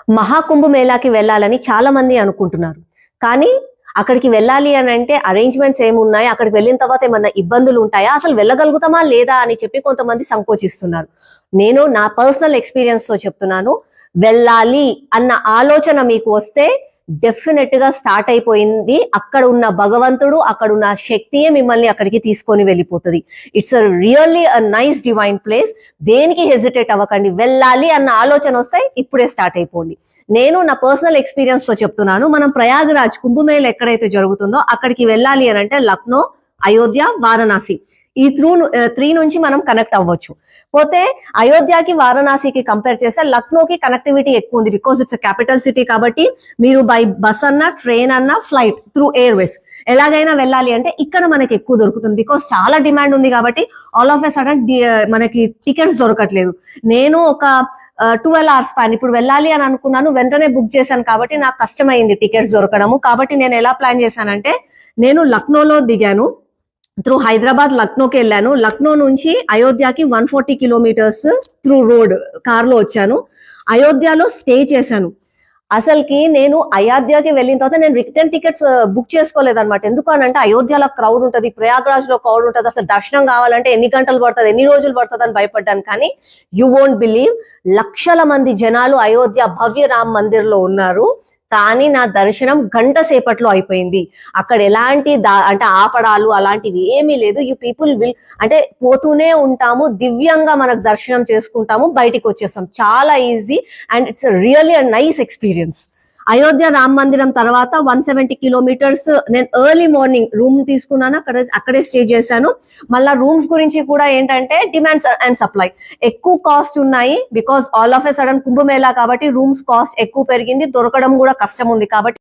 మహాకుంభమేళాకి వెళ్ళాలని చాలా మంది అనుకుంటున్నారు. కానీ అక్కడికి వెళ్ళాలి అని అంటే అరేంజ్మెంట్స్ ఏమున్నాయి, అక్కడికి వెళ్ళిన తర్వాత ఏమన్నా ఇబ్బందులు ఉంటాయా, అసలు వెళ్ళగలుగుతామా లేదా అని చెప్పి కొంతమంది సంకోచిస్తున్నారు. నేను నా పర్సనల్ ఎక్స్పీరియన్స్ తో చెప్తున్నాను, వెళ్ళాలి అన్న ఆలోచన మీకు వస్తే డెఫినెట్ గా స్టార్ట్ అయిపోయింది. అక్కడ ఉన్న భగవంతుడు, అక్కడ ఉన్న శక్తియే మిమ్మల్ని అక్కడికి తీసుకొని వెళ్ళిపోతుంది. It's really a nice divine place. దేనికి హెజిటేట్ అవ్వకండి, వెళ్ళాలి అన్న ఆలోచన వస్తే ఇప్పుడే స్టార్ట్ అయిపోండి. నేను నా పర్సనల్ ఎక్స్పీరియన్స్ తో చెప్తున్నాను. మనం ప్రయాగరాజ్ కుంభమేళ ఎక్కడైతే జరుగుతుందో అక్కడికి వెళ్ళాలి అని అంటే లక్నో, అయోధ్య, వారణాసి ఈ త్రీ నుంచి మనం కనెక్ట్ అవ్వచ్చు. పోతే అయోధ్యకి వారణాసికి కంపేర్ చేస్తే లక్నోకి కనెక్టివిటీ ఎక్కువ ఉంది. బికాస్ ఇట్స్ క్యాపిటల్ సిటీ కాబట్టి మీరు బై బస్ అన్నా, ట్రైన్ అన్నా, ఫ్లైట్ త్రూ ఎయిర్వేస్ ఎలాగైనా వెళ్ళాలి అంటే ఇక్కడ మనకి ఎక్కువ దొరుకుతుంది. బికాస్ చాలా డిమాండ్ ఉంది కాబట్టి ఆల్ ఆఫ్ ఎ సడన్ మనకి టికెట్స్ దొరకట్లేదు. నేను ఒక 12 hours స్పాన్ ఇప్పుడు వెళ్ళాలి అని అనుకున్నాను, వెంటనే బుక్ చేశాను కాబట్టి నాకు కష్టమైంది టికెట్స్ దొరకడము. కాబట్టి నేను ఎలా ప్లాన్ చేశానంటే, నేను లక్నోలో దిగాను, త్రూ హైదరాబాద్ లక్నోకి వెళ్ళాను. లక్నో నుంచి అయోధ్యకి 140 kilometers త్రూ రోడ్ కార్ లో వచ్చాను. అయోధ్యలో స్టే చేశాను. అసలుకి నేను అయోధ్యకి వెళ్ళిన తర్వాత నేను రిటర్న్ టికెట్స్ బుక్ చేసుకోలేదన్నమాట. ఎందుకు అని అంటే అయోధ్యలో క్రౌడ్ ఉంటుంది, ప్రయాగ్రాజ్ లో క్రౌడ్ ఉంటుంది, అసలు దర్శనం కావాలంటే ఎన్ని గంటలు పడుతుంది, ఎన్ని రోజులు పడుతుంది అని భయపడ్డాను. కానీ యూ వోంట్ బిలీవ్, లక్షల మంది జనాలు అయోధ్య భవ్య రామ్ మందిర్ లో ఉన్నారు. కానీ నా దర్శనం గంట సేపట్లో అయిపోయింది. అక్కడ ఎలాంటి అంటే ఆపడాలు అలాంటివి ఏమీ లేదు. యూ పీపుల్ విల్ అంటే పోతూనే ఉంటాము, దివ్యంగా మనకు దర్శనం చేసుకుంటాము, బయటికి వచ్చేస్తాం. చాలా easy and it's really a nice experience. Ayodhya Ram మందిరం తర్వాత 170 kilometers నేను ఎర్లీ మార్నింగ్ రూమ్ తీసుకున్నాను, అక్కడే స్టే చేశాను. మళ్ళా రూమ్స్ గురించి కూడా ఏంటంటే డిమాండ్ అండ్ సప్లై ఎక్కువ కాస్ట్ ఉన్నాయి. Because all of a sudden Kumbh Mela కాబట్టి రూమ్స్ కాస్ట్ ఎక్కువ పెరిగింది, దొరకడం కూడా కష్టం ఉంది. కాబట్టి